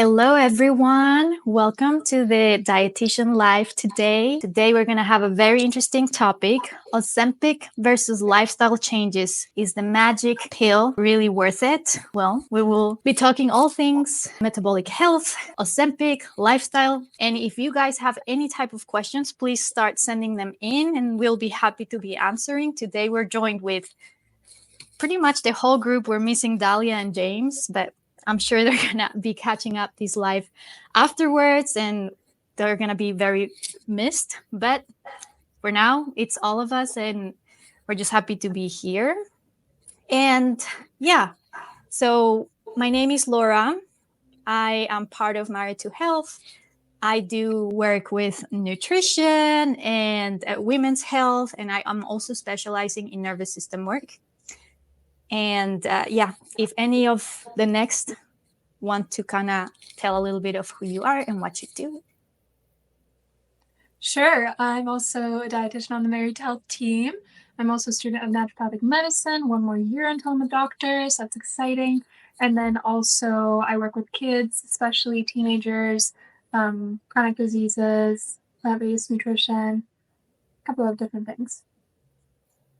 Hello, everyone. Welcome to the Dietitian Live today. Today, we're going to have a very interesting topic. Ozempic versus lifestyle changes. Is the magic pill really worth it? Well, we will be talking all things metabolic health, Ozempic, lifestyle. And if you guys have any type of questions, please start sending them in and we'll be happy to be answering. Today, we're joined with pretty much the whole group. We're missing Dahlia and James, but I'm sure they're going to be catching up this live afterwards and they're going to be very missed. But for now, it's all of us and we're just happy to be here. And yeah, so my name is Laura. I am part of Married to Health. I do work with nutrition and women's health, and I am also specializing in nervous system work. And if any of the next want to kind of tell a little bit of who you are and what you do. Sure. I'm also a dietitian on the Married to Health team. I'm also a student of naturopathic medicine, one more year until I'm a doctor, so that's exciting. And then also I work with kids, especially teenagers, chronic diseases, plant-based nutrition, a couple of different things.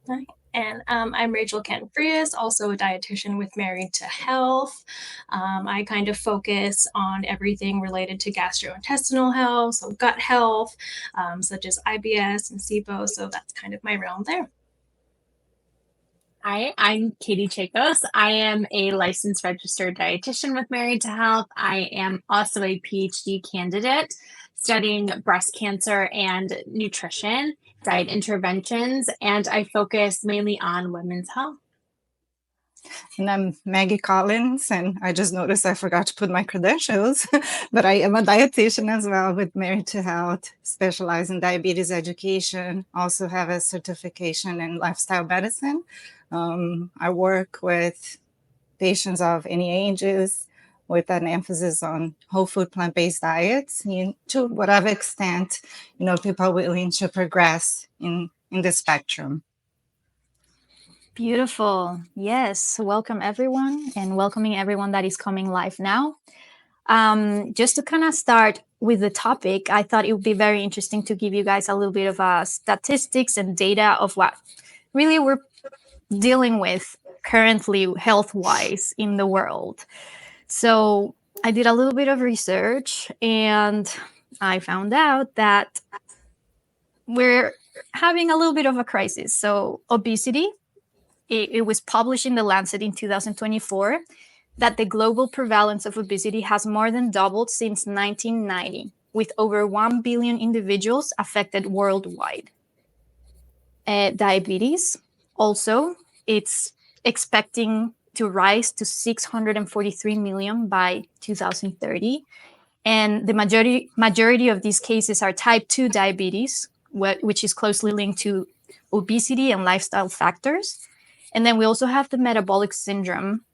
Right. And I'm Rachel Kent-Frias, also a dietitian with Married to Health. I kind of focus on everything related to gastrointestinal health, so gut health, such as IBS and SIBO. So that's kind of my realm there. Hi, I'm Katie Chacos. I am a licensed registered dietitian with Married to Health. I am also a PhD candidate studying breast cancer and nutrition, diet interventions, and I focus mainly on women's health. And I'm Maggie Collins, and I just noticed I forgot to put my credentials, but I am a dietitian as well with Married to Health, specialize in diabetes education, also have a certification in lifestyle medicine. I work with patients of any ages with an emphasis on whole food plant-based diets, to whatever extent, people are willing to progress in the spectrum. Beautiful. Yes. Welcome, everyone, and welcoming everyone that is coming live now. Just to kind of start with the topic, I thought it would be very interesting to give you guys a little bit of statistics and data of what really we're dealing with currently health-wise in the world. So I did a little bit of research and I found out that we're having a little bit of a crisis. So obesity, it was published in The Lancet in 2024 that the global prevalence of obesity has more than doubled since 1990, with over 1 billion individuals affected worldwide. Diabetes, also, it's expecting to rise to 643 million by 2030. And the majority of these cases are type 2 diabetes, which is closely linked to obesity and lifestyle factors. And then we also have the metabolic syndrome.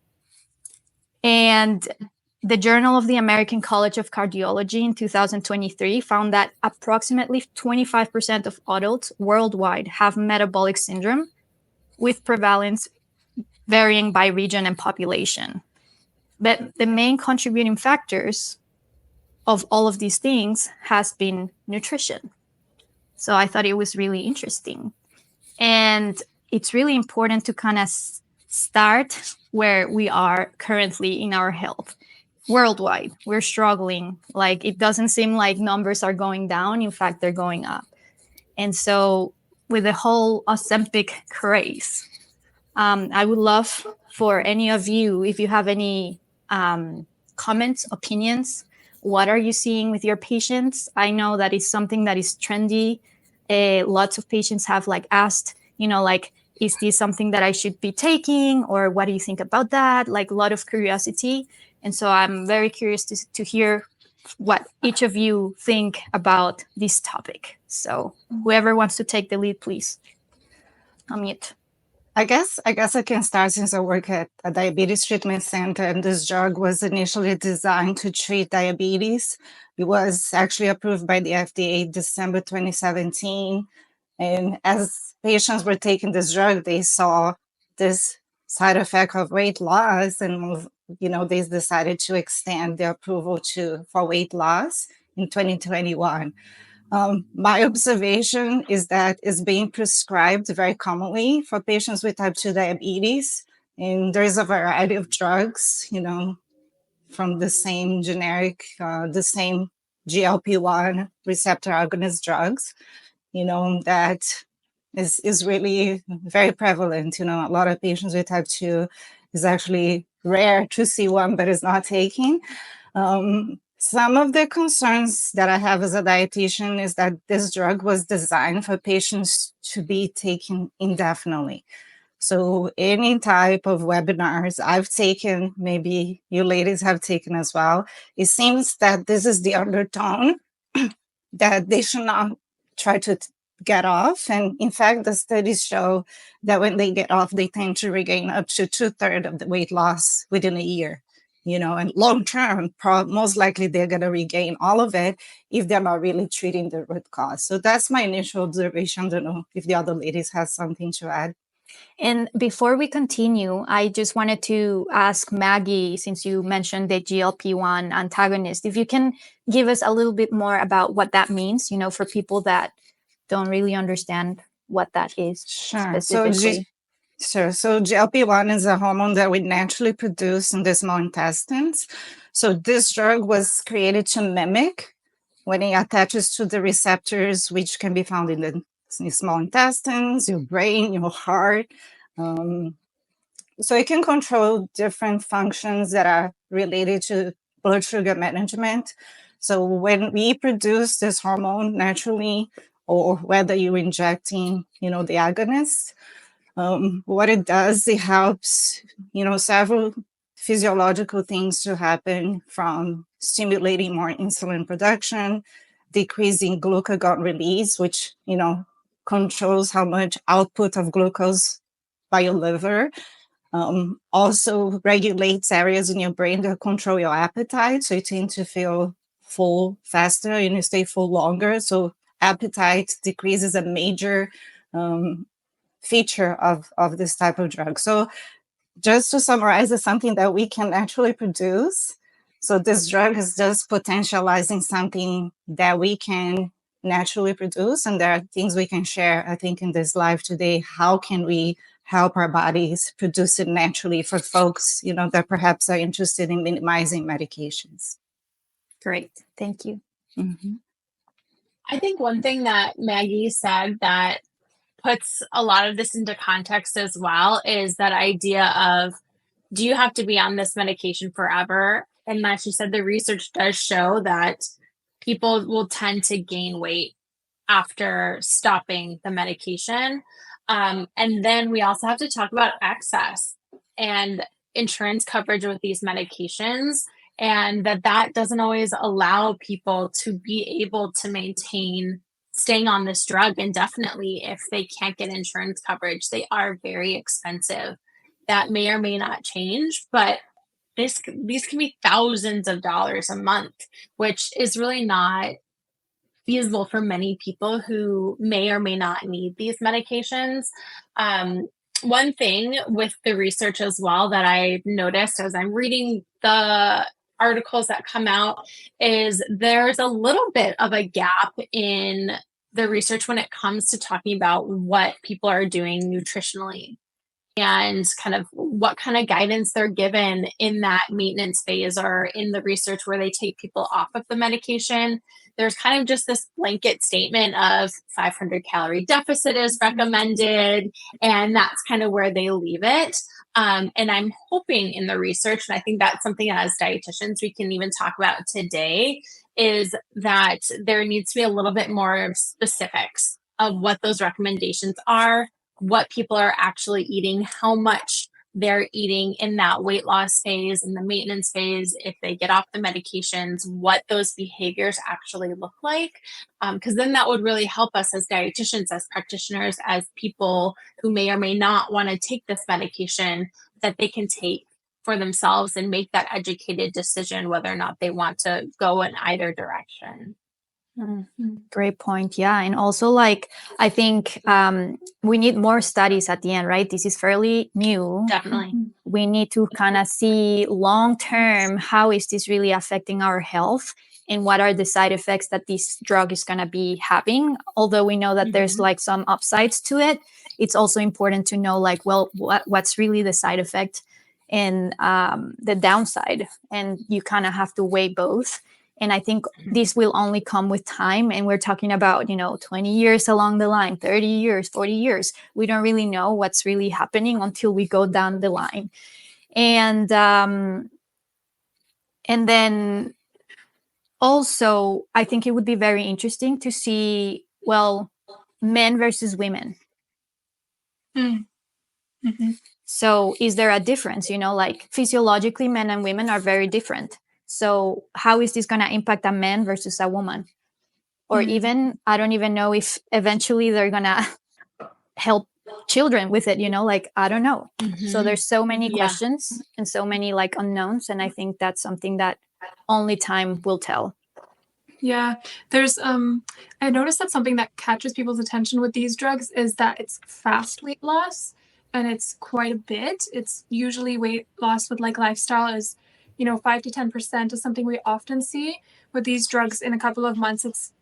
And the Journal of the American College of Cardiology in 2023 found that approximately 25% of adults worldwide have metabolic syndrome, with prevalence varying by region and population. But the main contributing factors of all of these things has been nutrition. So I thought it was really interesting. And it's really important to kind of start where we are currently in our health. Worldwide, we're struggling. Like, it doesn't seem like numbers are going down. In fact, they're going up. And so with the whole Ozempic craze, I would love for any of you, if you have any comments, opinions, what are you seeing with your patients? I know that it's something that is trendy. Lots of patients have asked, is this something that I should be taking? Or what do you think about that? A lot of curiosity. And so I'm very curious to hear what each of you think about this topic. So whoever wants to take the lead, please unmute. I guess I can start, since I work at a diabetes treatment center, and this drug was initially designed to treat diabetes. It was actually approved by the FDA December 2017. And as patients were taking this drug, they saw this side effect of weight loss, and they decided to extend the approval for weight loss in 2021. My observation is that it's being prescribed very commonly for patients with type 2 diabetes. And there's a variety of drugs, from the same generic, the same GLP-1 receptor agonist drugs, that is really very prevalent. A lot of patients with type 2 is actually rare to see one, but it's not taking. Some of the concerns that I have as a dietitian is that this drug was designed for patients to be taken indefinitely. So any type of webinars I've taken, maybe you ladies have taken as well, it seems that this is the undertone that they should not try to get off. And in fact, the studies show that when they get off, they tend to regain up to 2/3 of the weight loss within a year. And long term, most likely they're going to regain all of it if they're not really treating the root cause. So that's my initial observation. I don't know if the other ladies have something to add. And before we continue, I just wanted to ask Maggie, since you mentioned the GLP-1 antagonist, if you can give us a little bit more about what that means, for people that don't really understand what that is. Sure. Specifically. So GLP-1 is a hormone that we naturally produce in the small intestines. So this drug was created to mimic when it attaches to the receptors, which can be found in the small intestines, your brain, your heart. So it can control different functions that are related to blood sugar management. So when we produce this hormone naturally, or whether you're injecting, the agonist, what it does, it helps, several physiological things to happen, from stimulating more insulin production, decreasing glucagon release, which, controls how much output of glucose by your liver. Also regulates areas in your brain that control your appetite. So you tend to feel full faster and you stay full longer. So appetite decreases a major feature of this type of drug. So just to summarize, it's something that we can actually produce. So this drug is just potentializing something that we can naturally produce. And there are things we can share, I think, in this live today. How can we help our bodies produce it naturally for folks, that perhaps are interested in minimizing medications? Great. Thank you. Mm-hmm. I think one thing that Maggie said that puts a lot of this into context as well is that idea of, do you have to be on this medication forever? And that she said the research does show that people will tend to gain weight after stopping the medication. And then we also have to talk about access and insurance coverage with these medications, and that doesn't always allow people to be able to maintain staying on this drug indefinitely if they can't get insurance coverage. They are very expensive. That may or may not change, but these can be thousands of dollars a month, which is really not feasible for many people who may or may not need these medications. One thing with the research as well that I noticed as I'm reading the articles that come out is there's a little bit of a gap in the research when it comes to talking about what people are doing nutritionally and kind of what kind of guidance they're given in that maintenance phase or in the research where they take people off of the medication. There's kind of just this blanket statement of 500 calorie deficit is recommended, and that's kind of where they leave it. And I'm hoping in the research, and I think that's something as dietitians we can even talk about today, is that there needs to be a little bit more specifics of what those recommendations are, what people are actually eating, how much they're eating in that weight loss phase and the maintenance phase, if they get off the medications, what those behaviors actually look like. Because then that would really help us as dietitians, as practitioners, as people who may or may not want to take this medication, that they can take for themselves and make that educated decision whether or not they want to go in either direction. Great point. Yeah. And also, like, I think we need more studies at the end, right? This is fairly new. Definitely. We need to kind of see long term, how is this really affecting our health, and what are the side effects that this drug is going to be having. Although we know that there's like some upsides to it, it's also important to know, like, well, what's really the side effect and the downside. And you kind of have to weigh both. And I think this will only come with time. And we're talking about, 20 years along the line, 30 years, 40 years. We don't really know what's really happening until we go down the line. And then also, I think it would be very interesting to see, well, men versus women. So is there a difference? Like, physiologically, men and women are very different. So how is this going to impact a man versus a woman? Or even, I don't even know if eventually they're going to help children with it, like, I don't know. So there's so many questions and so many like unknowns. And I think that's something that only time will tell. Yeah, there's I noticed that something that catches people's attention with these drugs is that it's fast weight loss, and it's quite a bit. It's usually weight loss with like lifestyle is 5 to 10% is something we often see with these drugs. In a couple of months, it's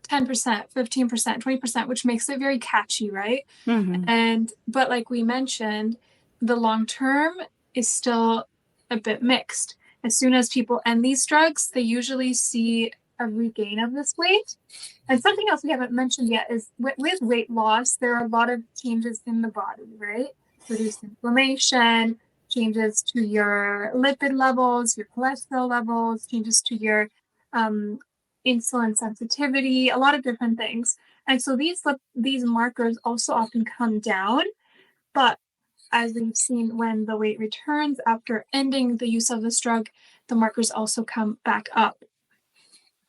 10%, 15%, 20%, which makes it very catchy, right? But like we mentioned, the long term is still a bit mixed. As soon as people end these drugs, they usually see a regain of this weight. And something else we haven't mentioned yet is with weight loss, there are a lot of changes in the body, right? Reduced inflammation, changes to your lipid levels, your cholesterol levels, changes to your insulin sensitivity, a lot of different things. And so these markers also often come down, but as we've seen, when the weight returns after ending the use of this drug, the markers also come back up.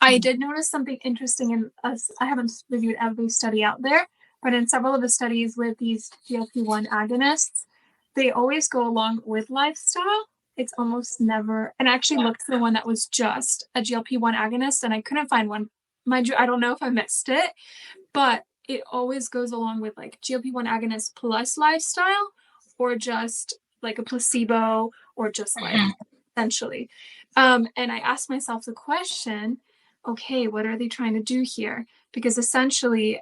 I did notice something interesting in us. I haven't reviewed every study out there, but in several of the studies with these GLP-1 agonists, they always go along with lifestyle. It's almost never, and I actually looked for the one that was just a GLP-1 agonist, and I couldn't find one. Mind you, I don't know if I missed it, but it always goes along with like GLP-1 agonist plus lifestyle, or just like a placebo, or just like essentially. And I asked myself the question, okay, what are they trying to do here? Because essentially,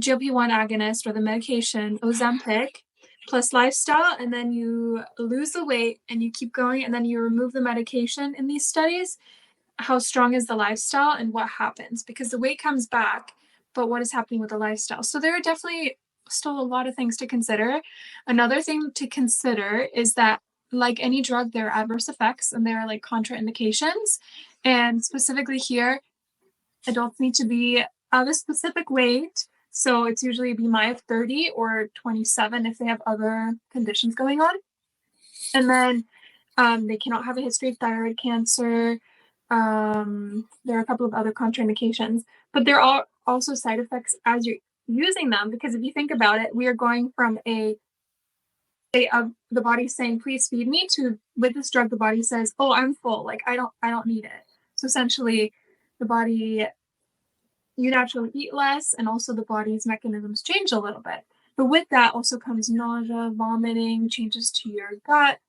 GLP-1 agonist or the medication, Ozempic, plus lifestyle, and then you lose the weight and you keep going, and then you remove the medication in these studies. How strong is the lifestyle and what happens? Because the weight comes back, but what is happening with the lifestyle? So there are definitely still a lot of things to consider. Another thing to consider is that, like any drug, there are adverse effects and there are like contraindications. And specifically here, adults need to be of a specific weight. So it's usually a BMI of 30 or 27 if they have other conditions going on. And then they cannot have a history of thyroid cancer. There are a couple of other contraindications, but there are also side effects as you're using them. Because if you think about it, we are going from a state of the body saying, please feed me, to with this drug, the body says, oh, I'm full. Like, I don't need it. So essentially the body, you naturally eat less, and also the body's mechanisms change a little bit. But with that also comes nausea, vomiting, changes to your gut,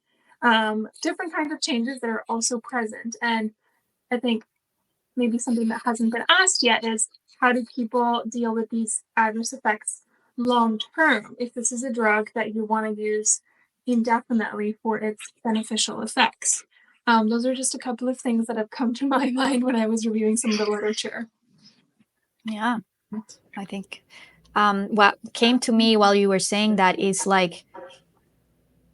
different kinds of changes that are also present. And I think maybe something that hasn't been asked yet is, how do people deal with these adverse effects long term if this is a drug that you want to use indefinitely for its beneficial effects? Those are just a couple of things that have come to my mind when I was reviewing some of the literature. Yeah, I think what came to me while you were saying that is like,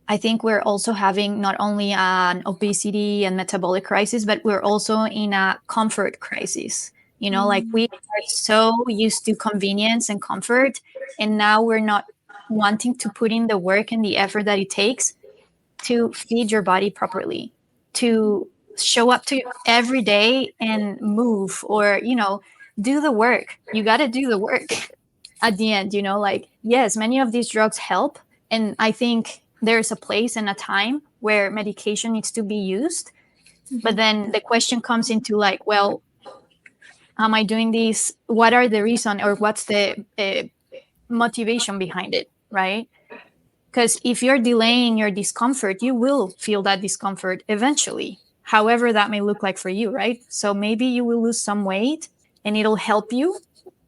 I think we're also having not only an obesity and metabolic crisis, but we're also in a comfort crisis. Like, we are so used to convenience and comfort, and now we're not wanting to put in the work and the effort that it takes to feed your body properly, to show up to every day and move, or, do the work. You got to do the work at the end, like, yes, many of these drugs help. And I think there's a place and a time where medication needs to be used. But then the question comes into like, well, Am I doing this? What are the reason, or what's the motivation behind it, right? Because if you're delaying your discomfort, you will feel that discomfort eventually, however that may look like for you, right? So maybe you will lose some weight and it'll help you.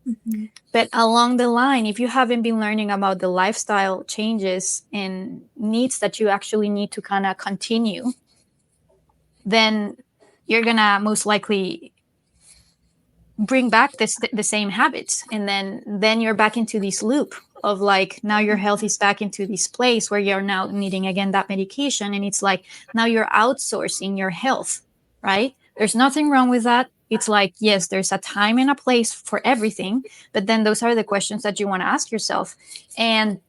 Mm-hmm. But along the line, if you haven't been learning about the lifestyle changes and needs that you actually need to kind of continue, then you're going to most likely bring back the same habits. And then you're back into this loop of like, now your health is back into this place where you're now needing again that medication. And it's like, now you're outsourcing your health, right? There's nothing wrong with that. It's like, yes, there's a time and a place for everything, but then those are the questions that you want to ask yourself. And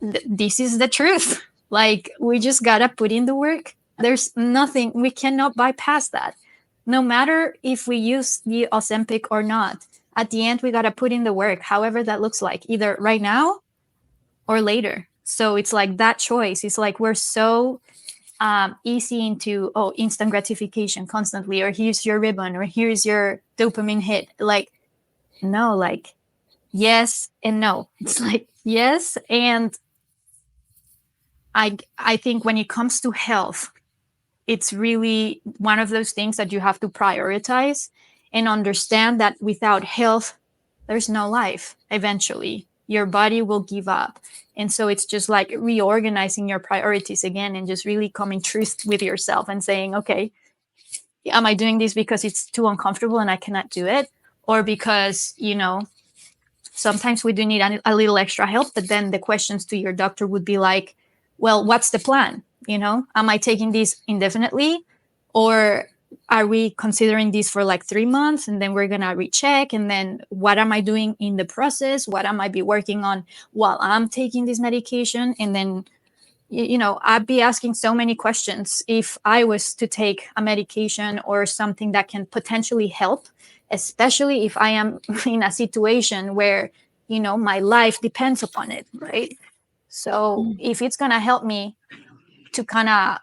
this is the truth. Like, we just got to put in the work. There's nothing, we cannot bypass that. No matter if we use the Ozempic or not, at the end, we got to put in the work, however that looks like, either right now or later. So it's like that choice. It's like we're so easy into, instant gratification constantly, or here's your ribbon, or here's your dopamine hit. Like, no, like, yes and no. It's like, yes. And I think when it comes to health, it's really one of those things that you have to prioritize and understand that without health, there's no life. Eventually, your body will give up. And so it's just like reorganizing your priorities again and just really coming truth with yourself and saying, okay, am I doing this because it's too uncomfortable and I cannot do it? Or because, sometimes we do need a little extra help, but then the questions to your doctor would be like, well, what's the plan? Am I taking this indefinitely, or are we considering this for like 3 months and then we're going to recheck? And then what am I doing in the process? What am I be working on while I'm taking this medication? And then, I'd be asking so many questions if I was to take a medication or something that can potentially help, especially if I am in a situation where, my life depends upon it, right? So if it's going to help me to kind of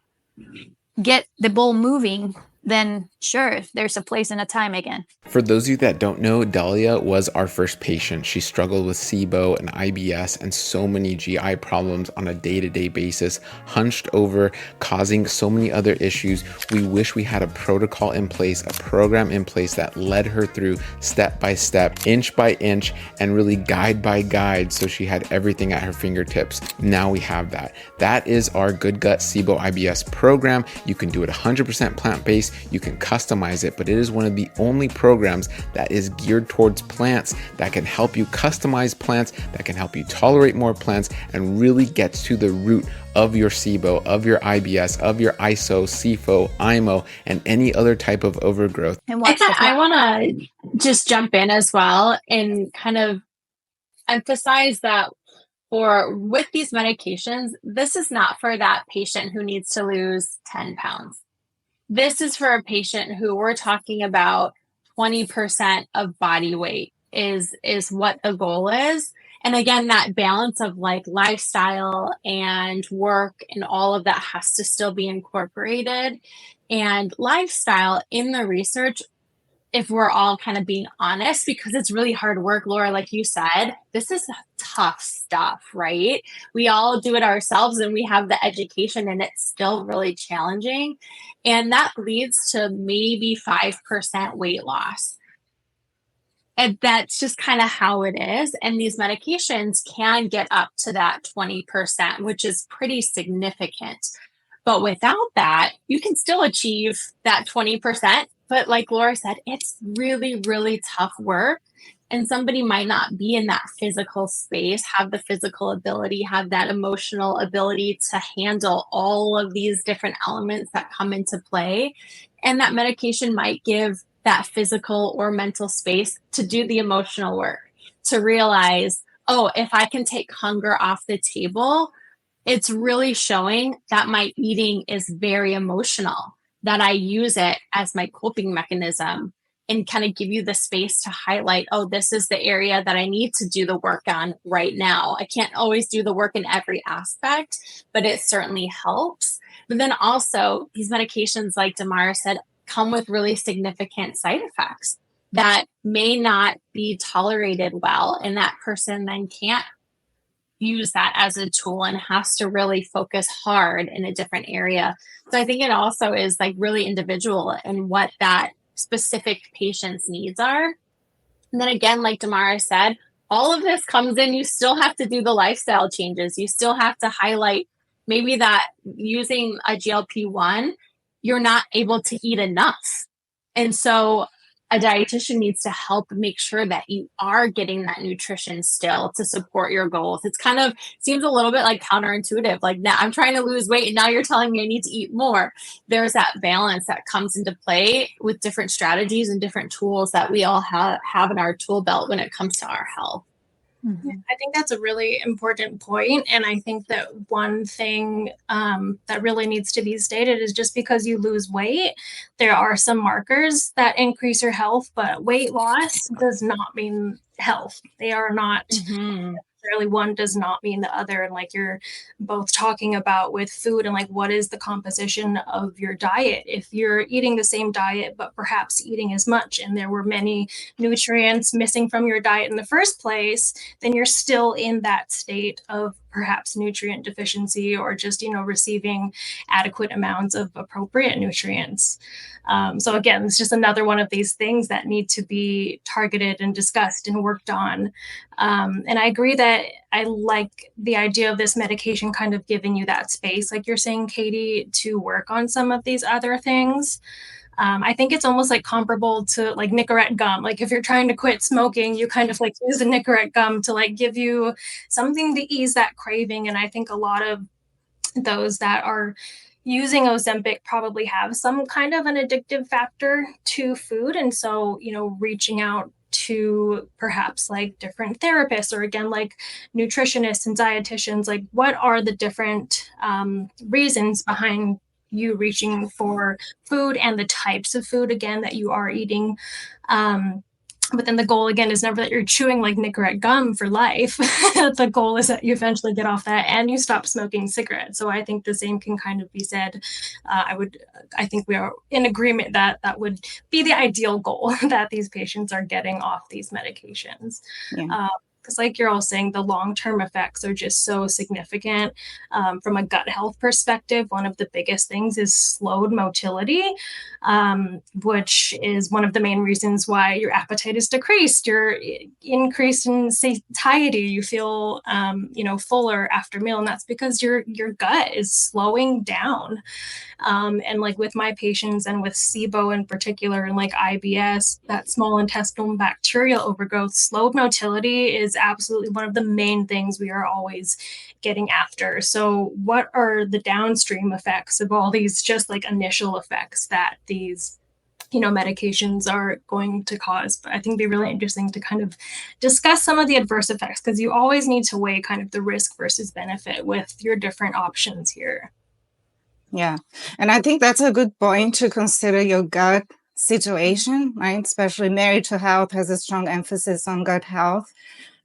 get the ball moving, then sure, there's a place and a time again. For those of you that don't know, Dahlia was our first patient. She struggled with SIBO and IBS and so many GI problems on a day-to-day basis, hunched over, causing so many other issues. We wish we had a protocol in place, a program in place that led her through step by step, inch by inch, and really guide by guide, so she had everything at her fingertips. Now we have that. That is our Good Gut SIBO IBS program. You can do it 100% plant-based. You can customize it, but it is one of the only programs that is geared towards plants, that can help you customize plants, that can help you tolerate more plants, and really gets to the root of your SIBO, of your IBS, of your ISO, SIFO, IMO, and any other type of overgrowth. And I want to just jump in as well and kind of emphasize that with these medications, this is not for that patient who needs to lose 10 pounds. This is for a patient who we're talking about 20% of body weight is what the goal is. And again, that balance of like lifestyle and work and all of that has to still be incorporated. And lifestyle in the research, if we're all kind of being honest, because it's really hard work, Laura, like you said, this is tough stuff, right? We all do it ourselves and we have the education and it's still really challenging. And that leads to maybe 5% weight loss. And that's just kind of how it is. And these medications can get up to that 20%, which is pretty significant. But without that, you can still achieve that 20%. But like Laura said, it's really, really tough work. And somebody might not be in that physical space, have the physical ability, have that emotional ability to handle all of these different elements that come into play. And that medication might give that physical or mental space to do the emotional work, to realize, oh, if I can take hunger off the table, it's really showing that my eating is very emotional, that I use it as my coping mechanism, and kind of give you the space to highlight, oh, this is the area that I need to do the work on right now. I can't always do the work in every aspect, but it certainly helps. But then also these medications, like Damara said, come with really significant side effects. that may not be tolerated well, and that person then can't use that as a tool and has to really focus hard in a different area. So I think it also is like really individual in what that specific patient's needs are. And then again, like Damara said, all of this comes in, you still have to do the lifestyle changes. You still have to highlight maybe that using a GLP-1, you're not able to eat enough. And so a dietitian needs to help make sure that you are getting that nutrition still to support your goals. It's kind of seems a little bit like counterintuitive. Like, now I'm trying to lose weight and now you're telling me I need to eat more. There's that balance that comes into play with different strategies and different tools that we all have in our tool belt when it comes to our health. Mm-hmm. I think that's a really important point. And I think that one thing that really needs to be stated is just because you lose weight, there are some markers that increase your health, but weight loss does not mean health. They are not necessarily, one does not mean the other. And like you're both talking about with food and like what is the composition of your diet. If you're eating the same diet, but perhaps eating as much and there were many nutrients missing from your diet in the first place, then you're still in that state of perhaps nutrient deficiency or just, receiving adequate amounts of appropriate nutrients. So again, it's just another one of these things that need to be targeted and discussed and worked on. And I agree that I like the idea of this medication kind of giving you that space, like you're saying, Katie, to work on some of these other things. I think it's almost like comparable to like Nicorette gum. Like if you're trying to quit smoking, you kind of like use the Nicorette gum to like give you something to ease that craving. And I think a lot of those that are using Ozempic probably have some kind of an addictive factor to food. And so, reaching out to perhaps like different therapists or again, like nutritionists and dietitians, like what are the different reasons behind you reaching for food and the types of food again that you are eating. But then the goal again is never that you're chewing like Nicorette gum for life. The goal is that you eventually get off that and you stop smoking cigarettes. So I think the same can kind of be said. I think we are in agreement that that would be the ideal goal, that these patients are getting off these medications. Yeah. Because like you're all saying, the long-term effects are just so significant. From a gut health perspective, one of the biggest things is slowed motility, which is one of the main reasons why your appetite is decreased. You're increased in satiety. You feel, fuller after meal, and that's because your gut is slowing down. And like with my patients and with SIBO in particular, and like IBS, that small intestinal bacterial overgrowth, slowed motility is absolutely one of the main things we are always getting after. So what are the downstream effects of all these just like initial effects that these medications are going to cause? But I think it'd be really interesting to kind of discuss some of the adverse effects, because you always need to weigh kind of the risk versus benefit with your different options here. Yeah. And I think that's a good point to consider your gut situation, right? Especially Married to Health has a strong emphasis on gut health.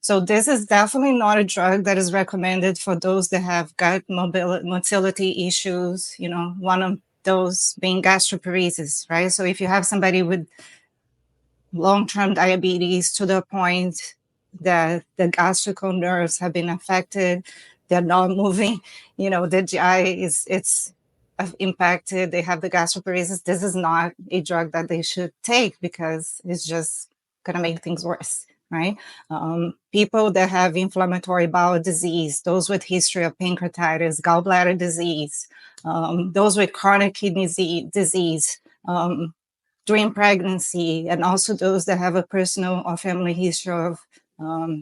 So this is definitely not a drug that is recommended for those that have gut motility issues, one of those being gastroparesis, right? So if you have somebody with long-term diabetes to the point that the gastrical nerves have been affected, they're not moving, the GI it's impacted, they have the gastroparesis, this is not a drug that they should take because it's just going to make things worse. Right? People that have inflammatory bowel disease, those with history of pancreatitis, gallbladder disease, those with chronic kidney disease during pregnancy, and also those that have a personal or family history of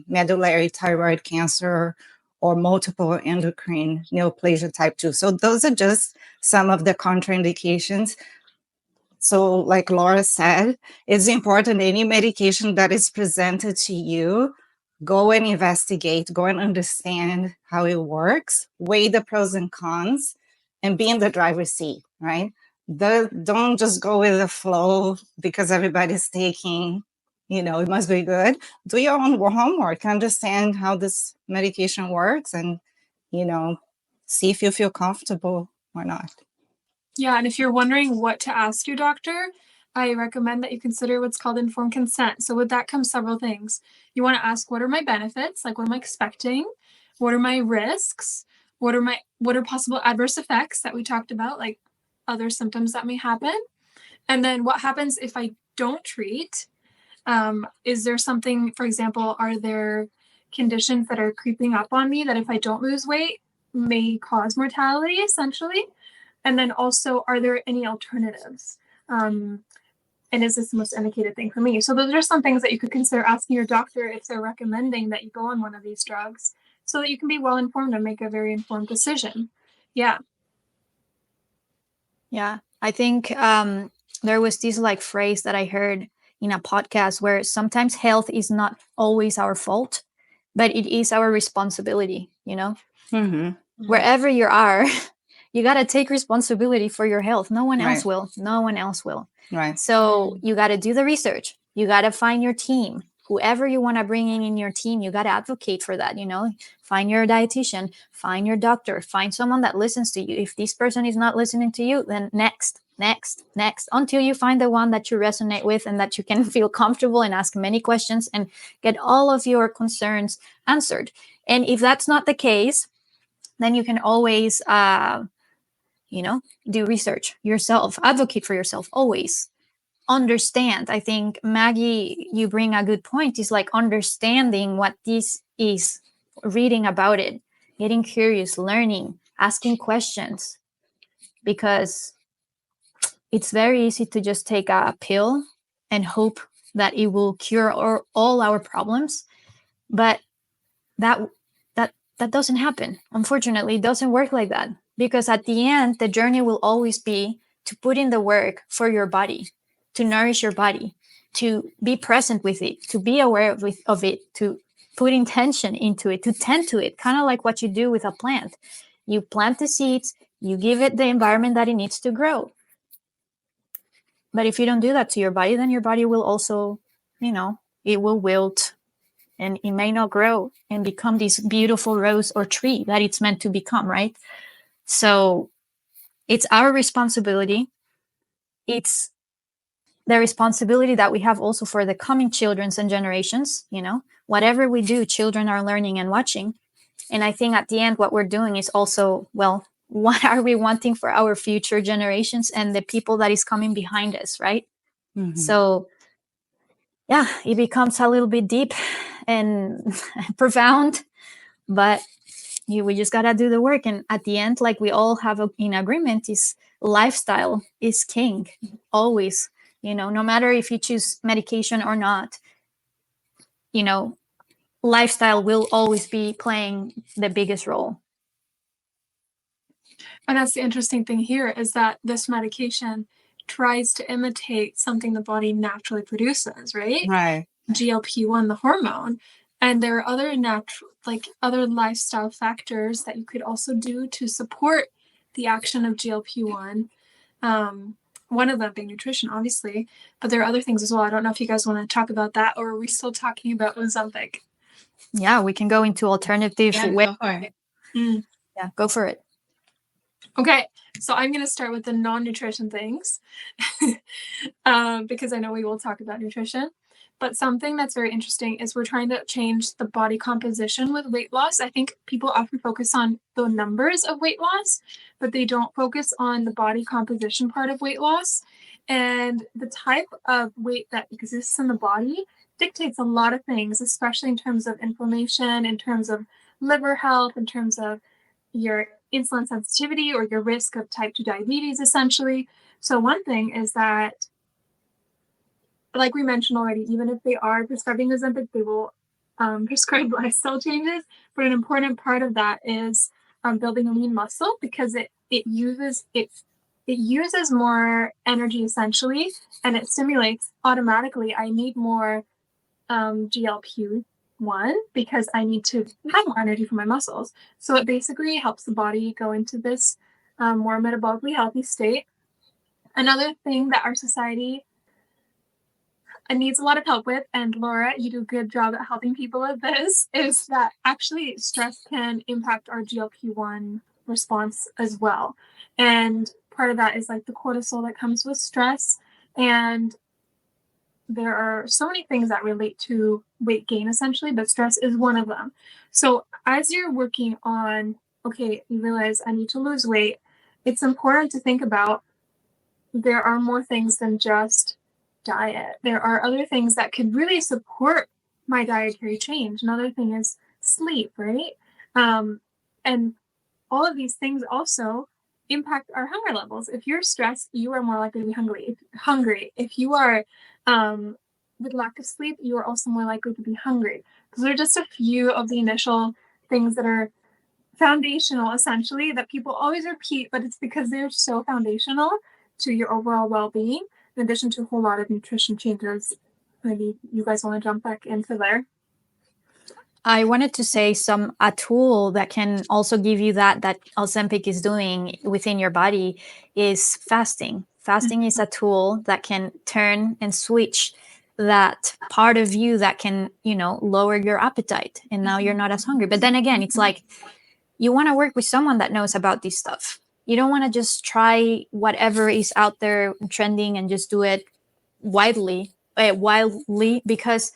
medullary thyroid cancer or multiple endocrine neoplasia type 2. So those are just some of the contraindications. So like Laura said, it's important any medication that is presented to you, go and investigate, go and understand how it works, weigh the pros and cons, and be in the driver's seat, right? Don't just go with the flow because everybody's taking, it must be good. Do your own homework, understand how this medication works, and, see if you feel comfortable or not. Yeah, and if you're wondering what to ask your doctor, I recommend that you consider what's called informed consent. So with that comes several things. You want to ask, what are my benefits? Like, what am I expecting? What are my risks? What are possible adverse effects that we talked about, like other symptoms that may happen? And then what happens if I don't treat? Is there something, for example, are there conditions that are creeping up on me that if I don't lose weight may cause mortality, essentially? And then also, are there any alternatives? And is this the most indicated thing for me? So those are some things that you could consider asking your doctor if they're recommending that you go on one of these drugs, so that you can be well informed and make a very informed decision. Yeah. Yeah. I think there was this like phrase that I heard in a podcast where sometimes health is not always our fault, but it is our responsibility, you know? Mm-hmm. Wherever you are, you got to take responsibility for your health. No one Right. else will. No one else will. Right. So you got to do the research. You got to find your team. Whoever you want to bring in your team, you got to advocate for that, you know? Find your dietitian, find your doctor, find someone that listens to you. If this person is not listening to you, then next, until you find the one that you resonate with and that you can feel comfortable and ask many questions and get all of your concerns answered. And if that's not the case, then you can always, do research yourself, advocate for yourself, always. Understand. I think, Maggie, you bring a good point, is like understanding what this is, reading about it, getting curious, learning, asking questions, because it's very easy to just take a pill and hope that it will cure all our problems, but that doesn't happen. Unfortunately, it doesn't work like that, because at the end, the journey will always be to put in the work for your body, to nourish your body, to be present with it, to be aware of it, to put intention into it, to tend to it, kind of like what you do with a plant. You plant the seeds, you give it the environment that it needs to grow. But if you don't do that to your body, then your body will also, it will wilt, and it may not grow and become this beautiful rose or tree that it's meant to become, right? So it's our responsibility. It's the responsibility that we have also for the coming children's and generations. Whatever we do, children are learning and watching. And I think at the end, what we're doing is also, well, what are we wanting for our future generations and the people that is coming behind us, right? Mm-hmm. So yeah, it becomes a little bit deep and profound, but we just got to do the work. And at the end, like we all have in agreement, is lifestyle is king, always. No matter if you choose medication or not, lifestyle will always be playing the biggest role. And that's the interesting thing here, is that this medication tries to imitate something the body naturally produces, right? Right. GLP-1, the hormone. And there are other other lifestyle factors that you could also do to support the action of GLP-1. One of them being nutrition, obviously, but there are other things as well. I don't know if you guys want to talk about that, or are we still talking about Ozempic? Yeah, we can go into alternative ways. Go for it. Yeah, go for it. Okay, so I'm going to start with the non-nutrition things because I know we will talk about nutrition. But something that's very interesting is we're trying to change the body composition with weight loss. I think people often focus on the numbers of weight loss, but they don't focus on the body composition part of weight loss. And the type of weight that exists in the body dictates a lot of things, especially in terms of inflammation, in terms of liver health, in terms of your insulin sensitivity or your risk of type 2 diabetes, essentially. So one thing is that, like we mentioned already, even if they are prescribing Ozempic, they will prescribe lifestyle changes. But an important part of that is building a lean muscle, because it uses more energy essentially, and it stimulates automatically. I need more GLP-1 because I need to have more energy for my muscles. So it basically helps the body go into this more metabolically healthy state. Another thing that our society needs a lot of help with, and Laura, you do a good job at helping people with this, is that actually stress can impact our GLP-1 response as well. And part of that is like the cortisol that comes with stress. And there are so many things that relate to weight gain, essentially, but stress is one of them. So as you're working on, okay, you realize I need to lose weight, it's important to think about there are more things than just diet. There are other things that could really support my dietary change. Another thing is sleep, right? And all of these things also impact our hunger levels. If you're stressed, you are more likely to be hungry. If you are with lack of sleep, you are also more likely to be hungry. Those are just a few of the initial things that are foundational, essentially, that people always repeat, but it's because they're so foundational to your overall well-being, in addition to a whole lot of nutrition changes. Maybe you guys want to jump back into there? I wanted to say a tool that can also give you that Ozempic is doing within your body is fasting. Fasting is a tool that can turn and switch that part of you that can, lower your appetite. And now you're not as hungry. But then again, it's like you want to work with someone that knows about this stuff. You don't want to just try whatever is out there trending and just do it wildly, because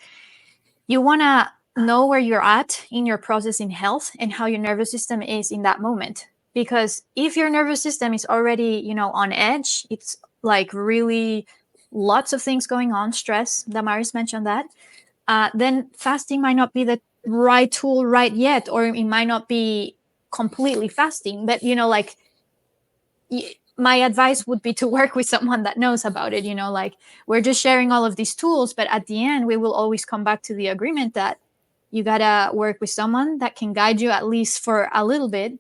you want to know where you're at in your process in health and how your nervous system is in that moment. Because if your nervous system is already, on edge, it's like really lots of things going on, stress, Damaris mentioned that, then fasting might not be the right tool right yet, or it might not be completely fasting. But, my advice would be to work with someone that knows about it. We're just sharing all of these tools, but at the end, we will always come back to the agreement that you gotta work with someone that can guide you at least for a little bit,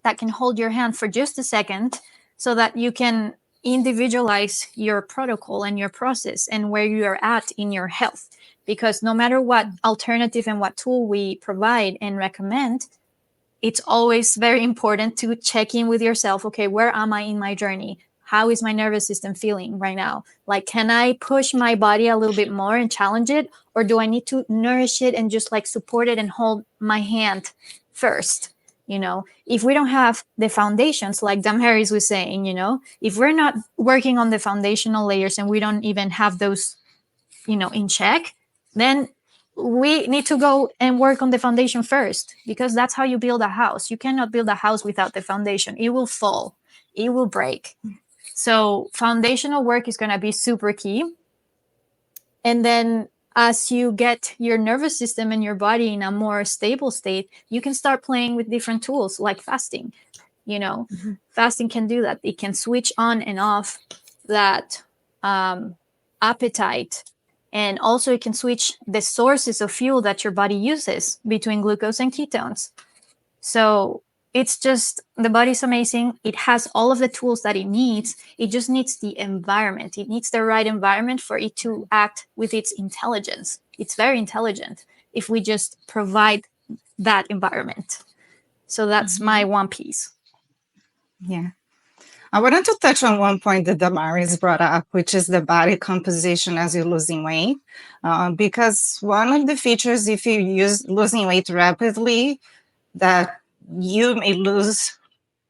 that can hold your hand for just a second, so that you can individualize your protocol and your process and where you are at in your health. Because no matter what alternative and what tool we provide and recommend, it's always very important to check in with yourself. Okay, where am I in my journey? How is my nervous system feeling right now? Like, can I push my body a little bit more and challenge it? Or do I need to nourish it and just support it and hold my hand first? If we don't have the foundations, like Damaris was saying, if we're not working on the foundational layers and we don't even have those, in check, then we need to go and work on the foundation first, because that's how you build a house. You cannot build a house without the foundation. It will fall. It will break. So foundational work is going to be super key. And then as you get your nervous system and your body in a more stable state, you can start playing with different tools like fasting. Fasting can do that. It can switch on and off that appetite. And also it can switch the sources of fuel that your body uses between glucose and ketones. So it's just, the body's amazing. It has all of the tools that it needs. It just needs the environment. It needs the right environment for it to act with its intelligence. It's very intelligent if we just provide that environment. So that's my one piece. Yeah. I wanted to touch on one point that Damaris brought up, which is the body composition as you're losing weight. Because one of the features, if you use losing weight rapidly, that you may lose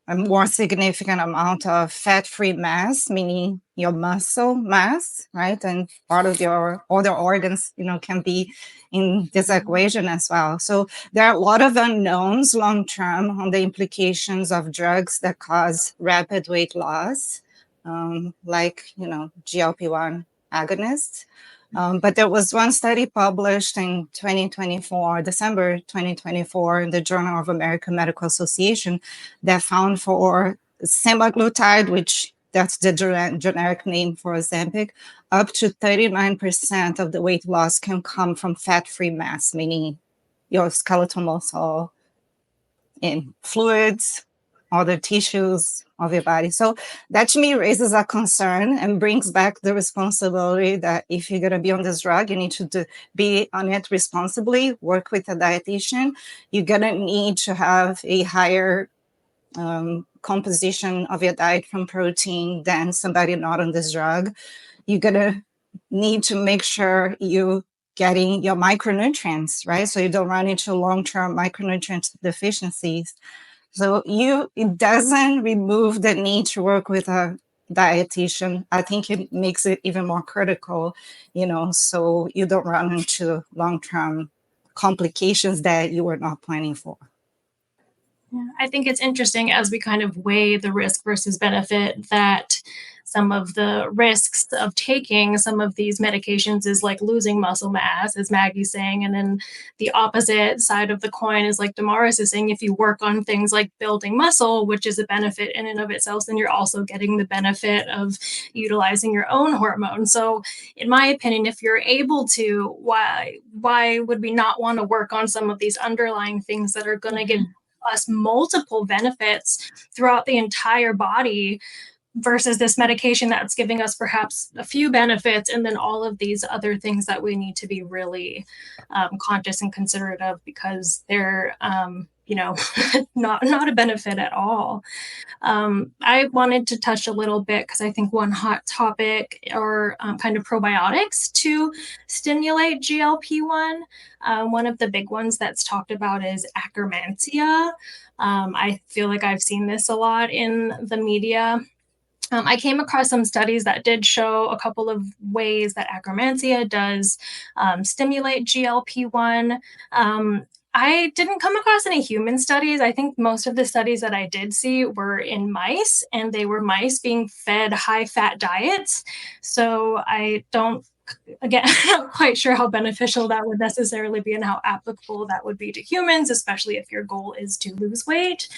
a more significant amount of fat-free mass, meaning your muscle mass, right? And part of your other organs, can be in this equation as well. So there are a lot of unknowns long-term on the implications of drugs that cause rapid weight loss, like, GLP-1 agonists. But there was one study published in December 2024, in the Journal of American Medical Association, that found for semaglutide, which that's the generic name for Ozempic, up to 39% of the weight loss can come from fat-free mass, meaning your skeletal muscle and fluids, other tissues of your body. So that to me raises a concern and brings back the responsibility that if you're going to be on this drug, you need to be on it responsibly, work with a dietitian. You're going to need to have a higher composition of your diet from protein than somebody not on this drug. You're going to need to make sure you getting your micronutrients, right? So you don't run into long-term micronutrient deficiencies. So it doesn't remove the need to work with a dietitian, I think it makes it even more critical, so you don't run into long-term complications that you were not planning for. Yeah, I think it's interesting as we kind of weigh the risk versus benefit that some of the risks of taking some of these medications is like losing muscle mass, as Maggie's saying. And then the opposite side of the coin is like Damaris is saying, if you work on things like building muscle, which is a benefit in and of itself, then you're also getting the benefit of utilizing your own hormones. So in my opinion, if you're able to, why would we not want to work on some of these underlying things that are going to give us multiple benefits throughout the entire body versus this medication that's giving us perhaps a few benefits and then all of these other things that we need to be really conscious and considerate of because they're not a benefit at all. I wanted to touch a little bit because I think one hot topic are kind of probiotics to stimulate GLP-1. One of the big ones that's talked about is Akkermansia. I feel like I've seen this a lot in the media. I came across some studies that did show a couple of ways that Akkermansia does stimulate GLP-1. I didn't come across any human studies. I think most of the studies that I did see were in mice, and they were mice being fed high-fat diets. So I don't, again, I'm not quite sure how beneficial that would necessarily be and how applicable that would be to humans, especially if your goal is to lose weight.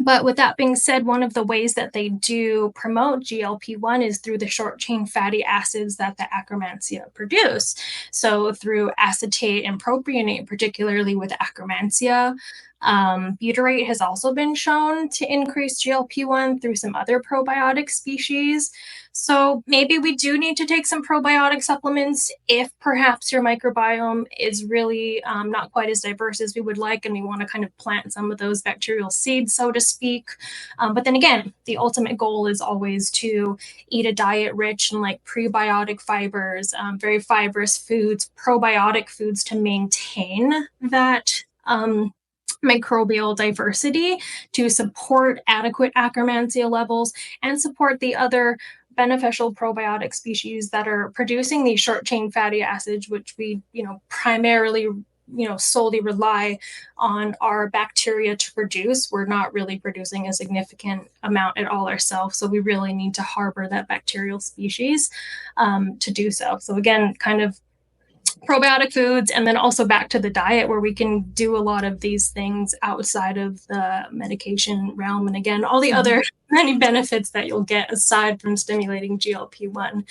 But with that being said, one of the ways that they do promote GLP-1 is through the short-chain fatty acids that the Akkermansia produce. So through acetate and propionate, particularly with Akkermansia. Butyrate has also been shown to increase GLP-1 through some other probiotic species. So maybe we do need to take some probiotic supplements if perhaps your microbiome is really not quite as diverse as we would like, and we want to kind of plant some of those bacterial seeds, so to speak. But then again, the ultimate goal is always to eat a diet rich in like prebiotic fibers, very fibrous foods, probiotic foods to maintain that microbial diversity to support adequate Akkermansia levels and support the other beneficial probiotic species that are producing these short chain fatty acids, which we, primarily, solely rely on our bacteria to produce. We're not really producing a significant amount at all ourselves. So we really need to harbor that bacterial species to do so. So again, kind of probiotic foods, and then also back to the diet where we can do a lot of these things outside of the medication realm. And again, all the other many benefits that you'll get aside from stimulating GLP-1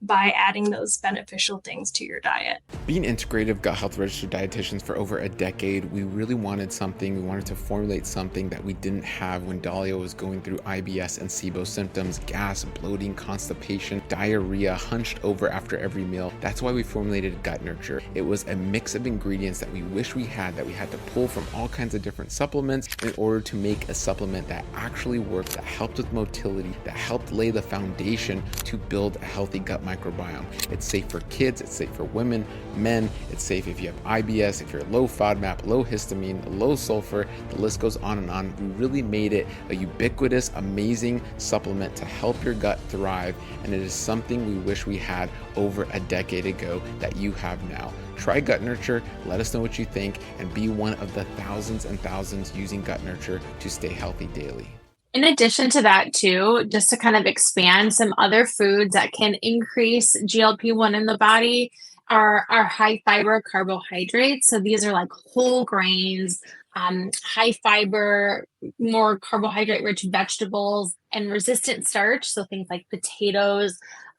by adding those beneficial things to your diet. Being integrative gut health registered dietitians for over a decade, we really wanted to formulate something that we didn't have when Dahlia was going through IBS and SIBO symptoms, gas, bloating, constipation, diarrhea, hunched over after every meal. That's why we formulated Gut Nurture. It was a mix of ingredients that we wish we had that to pull from all kinds of different supplements in order to make a supplement that actually worked, that helped with motility, that helped lay the foundation to build a healthy gut microbiome. It's safe for kids, it's safe for women, men, it's safe if you have IBS, if you're low FODMAP, low histamine, low sulfur, the list goes on and on. We really made it a ubiquitous, amazing supplement to help your gut thrive, and it is something we wish we had over a decade ago that you have now. Try Gut Nurture, let us know what you think, and be one of the thousands and thousands using Gut Nurture to stay healthy daily. In addition to that, too, just to kind of expand some other foods that can increase GLP-1 in the body are high fiber carbohydrates. So these are like whole grains, high fiber, more carbohydrate rich vegetables, and resistant starch. So things like potatoes,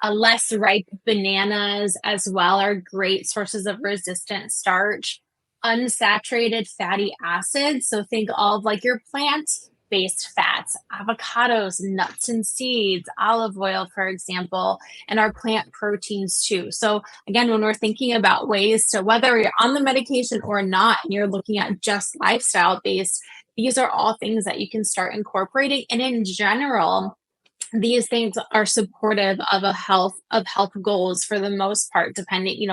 less ripe bananas as well are great sources of resistant starch. Unsaturated fatty acids. So think of like your plant-based fats, avocados, nuts and seeds, olive oil, for example, and our plant proteins too. So again, when we're thinking about ways to, whether you're on the medication or not, and you're looking at just lifestyle based, these are all things that you can start incorporating. And in general, these things are supportive of health goals for the most part, depending,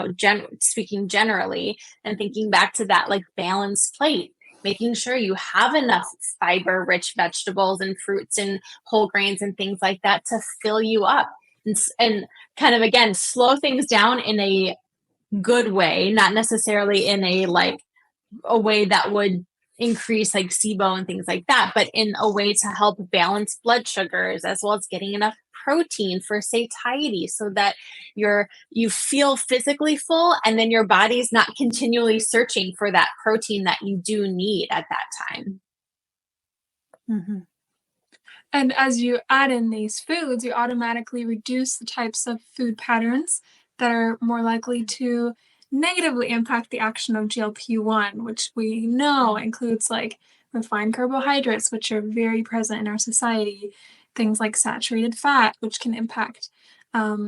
speaking generally and thinking back to that like balanced plate. making sure you have enough fiber rich vegetables and fruits and whole grains and things like that to fill you up, and kind of, again, slow things down in a good way, not necessarily in a way that would increase like SIBO and things like that, but in a way to help balance blood sugars, as well as getting enough protein for satiety, so that you feel physically full, and then your body's not continually searching for that protein that you do need at that time. Mm-hmm. And as you add in these foods, you automatically reduce the types of food patterns that are more likely to negatively impact the action of GLP-1, which we know includes like refined carbohydrates, which are very present in our society, things like saturated fat, which can impact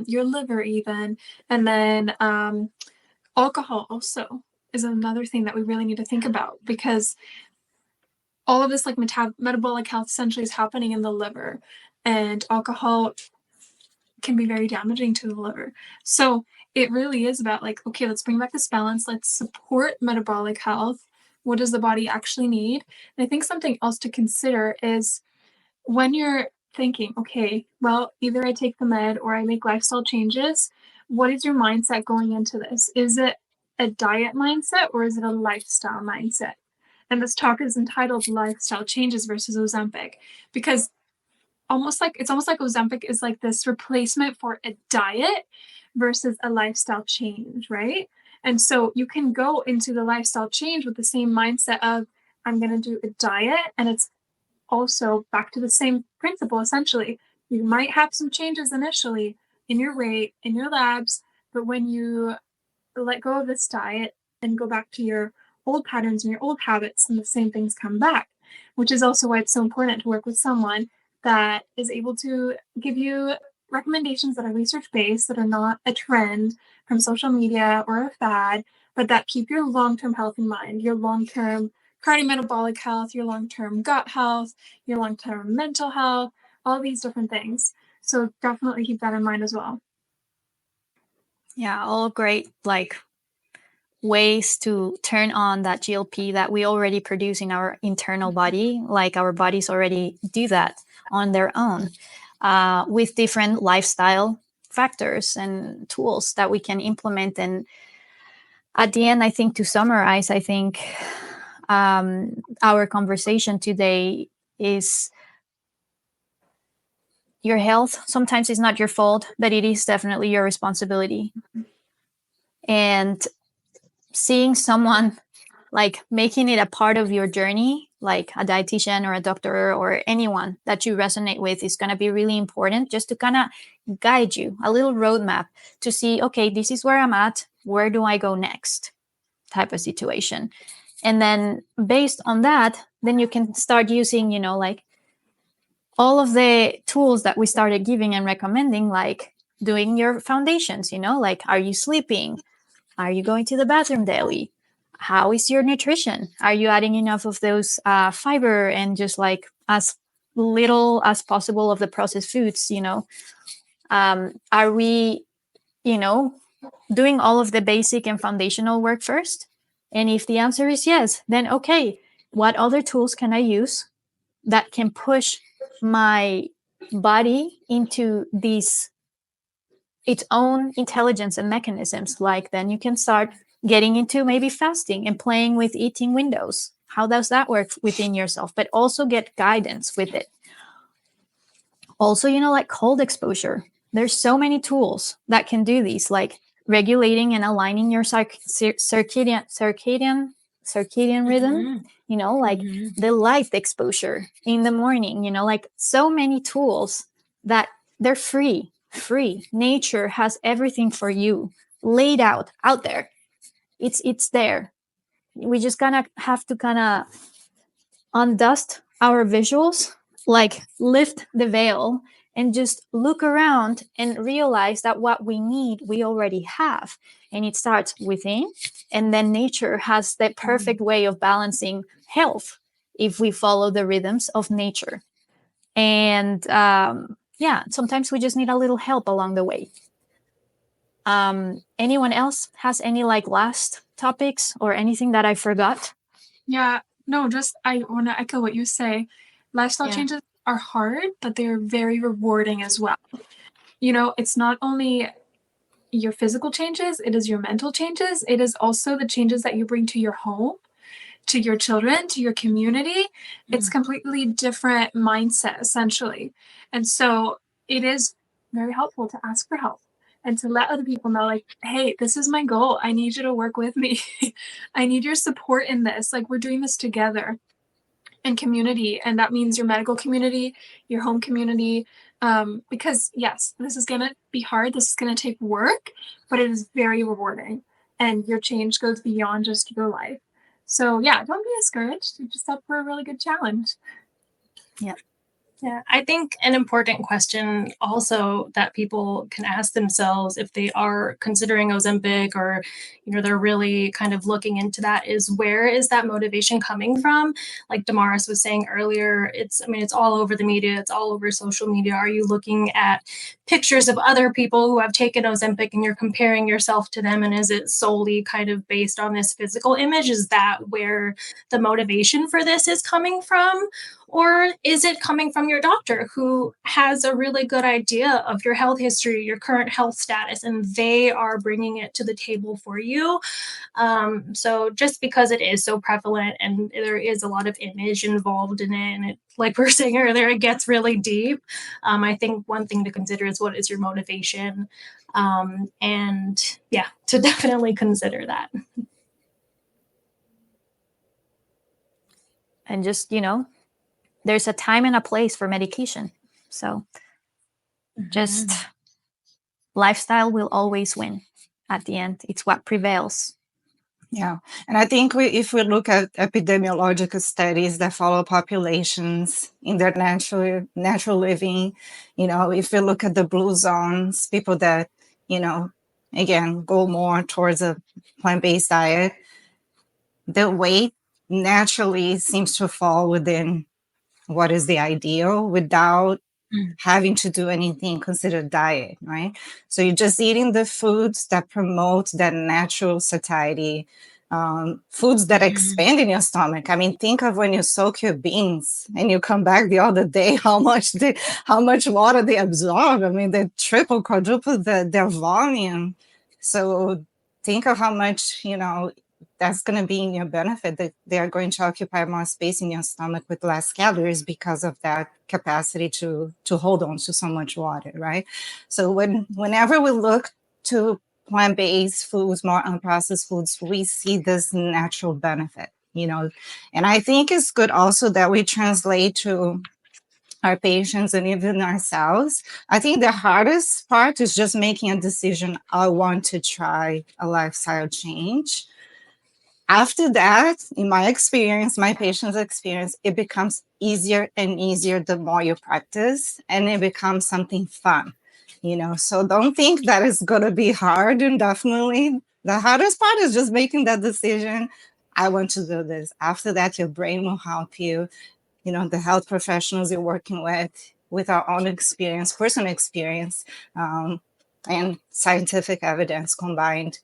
your liver even, and then alcohol also is another thing that we really need to think about, because all of this like metabolic health essentially is happening in the liver, and alcohol can be very damaging to the liver. So it really is about like, okay, let's bring back this balance. Let's support metabolic health. What does the body actually need? And I think something else to consider is when you're thinking, okay, well, either I take the med or I make lifestyle changes, what is your mindset going into this? Is it a diet mindset or is it a lifestyle mindset? And this talk is entitled Lifestyle Changes versus Ozempic, because it's almost like Ozempic is like this replacement for a diet versus a lifestyle change, right? And so you can go into the lifestyle change with the same mindset of, I'm going to do a diet, and it's also back to the same principle, essentially. You might have some changes initially in your weight, in your labs, but when you let go of this diet and go back to your old patterns and your old habits, and the same things come back, which is also why it's so important to work with someone that is able to give you recommendations that are research-based, that are not a trend from social media or a fad, but that keep your long-term health in mind, your long-term cardiometabolic health, your long-term gut health, your long-term mental health, all these different things. So definitely keep that in mind as well. Yeah, all great ways to turn on that GLP that we already produce in our internal body. Like our bodies already do that on their own, with different lifestyle factors and tools that we can implement. And at the end, I think, to summarize, I think our conversation today is your health sometimes is not your fault, but it is definitely your responsibility. And seeing someone making it a part of your journey, like a dietitian or a doctor or anyone that you resonate with, is going to be really important, just to kind of guide you, a little roadmap to see, okay, this is where I'm at, where do I go next, type of situation. And then based on that, then you can start using, all of the tools that we started giving and recommending, like doing your foundations, are you sleeping? Are you going to the bathroom daily? How is your nutrition? Are you adding enough of those fiber and just as little as possible of the processed foods? Are we, doing all of the basic and foundational work first? And if the answer is yes, then okay, what other tools can I use that can push my body into its own intelligence and mechanisms? Then you can start getting into maybe fasting and playing with eating windows. How does that work within yourself? But also get guidance with it. Also, cold exposure. There's so many tools that can do these, like regulating and aligning your circadian rhythm, the light exposure in the morning, so many tools that they're free. Nature has everything for you laid out there. It's there. We just have to undust our visuals, lift the veil and just look around and realize that what we need, we already have. And it starts within, and then nature has the perfect way of balancing health if we follow the rhythms of nature. And sometimes we just need a little help along the way. Anyone else has any last topics or anything that I forgot? Yeah, No, just I want to echo what you say. Lifestyle changes are hard, but they're very rewarding as well. It's not only your physical changes, it is your mental changes. It is also the changes that you bring to your home, to your children, to your community. It's completely different mindset, essentially. And so it is very helpful to ask for help and to let other people know, like, hey, this is my goal. I need you to work with me. I need your support in this. Like, we're doing this together in community. And that means your medical community, your home community. Because yes, this is going to be hard. This is going to take work, but it is very rewarding. And your change goes beyond just your life. So yeah, don't be discouraged. You're just up for a really good challenge. Yeah, I think an important question also that people can ask themselves if they are considering Ozempic or, they're really kind of looking into that is, where is that motivation coming from? Like Damaris was saying earlier, it's all over the media. It's all over social media. Are you looking at pictures of other people who have taken Ozempic and you're comparing yourself to them? And is it solely kind of based on this physical image? Is that where the motivation for this is coming from? Or is it coming from your doctor who has a really good idea of your health history, your current health status, and they are bringing it to the table for you? So just because it is so prevalent and there is a lot of image involved in it, and it, like we were saying earlier, it gets really deep. I think one thing to consider is, what is your motivation? And yeah, to definitely consider that. And just, there's a time and a place for medication. So just lifestyle will always win at the end. It's what prevails. Yeah. And I think if we look at epidemiological studies that follow populations in their natural living, if we look at the blue zones, people that, again, go more towards a plant-based diet, the weight naturally seems to fall within what is the ideal without having to do anything considered diet, right? So you're just eating the foods that promote that natural satiety, foods that expand in your stomach. I mean, think of when you soak your beans and you come back the other day, how much water they absorb. I mean, they triple, quadruple their volume. So think of how much, that's going to be in your benefit, that they are going to occupy more space in your stomach with less calories because of that capacity to hold on to so much water, right? So whenever we look to plant-based foods, more unprocessed foods, we see this natural benefit, and I think it's good also that we translate to our patients and even ourselves. I think the hardest part is just making a decision. I want to try a lifestyle change. After that, in my experience, my patient's experience, it becomes easier and easier the more you practice, and it becomes something fun, So don't think that it's going to be hard, and definitely the hardest part is just making that decision. I want to do this. After that, your brain will help you. The health professionals you're working with our own experience, personal experience, and scientific evidence combined,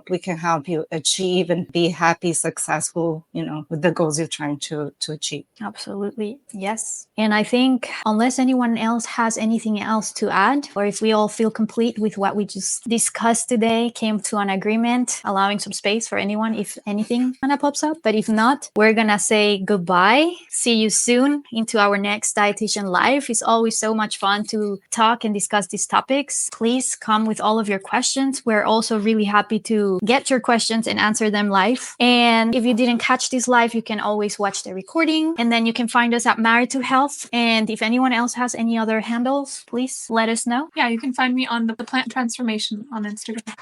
we can help you achieve and be happy, successful, with the goals you're trying to achieve. Absolutely. Yes. And I think unless anyone else has anything else to add, or if we all feel complete with what we just discussed today, came to an agreement, allowing some space for anyone if anything kind of pops up. But if not, we're going to say goodbye. See you soon into our next Dietitian Live. It's always so much fun to talk and discuss these topics. Please come with all of your questions. We're also really happy to get your questions and answer them live. And if you didn't catch this live, you can always watch the recording. And then you can find us at Married to Health. And if anyone else has any other handles, please let us know. Yeah, you can find me on the Plant Transformation on Instagram.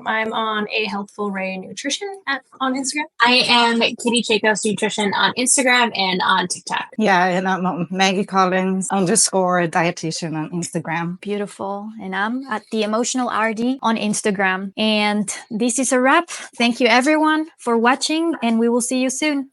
I'm on A Healthful Ray Nutrition on Instagram. I am Kitty Chacos Nutrition on Instagram and on TikTok. Yeah, and I'm Maggie Collins _dietitian on Instagram. Beautiful. And I'm at The Emotional RD on Instagram. And this is a wrap. Thank you everyone for watching, and we will see you soon.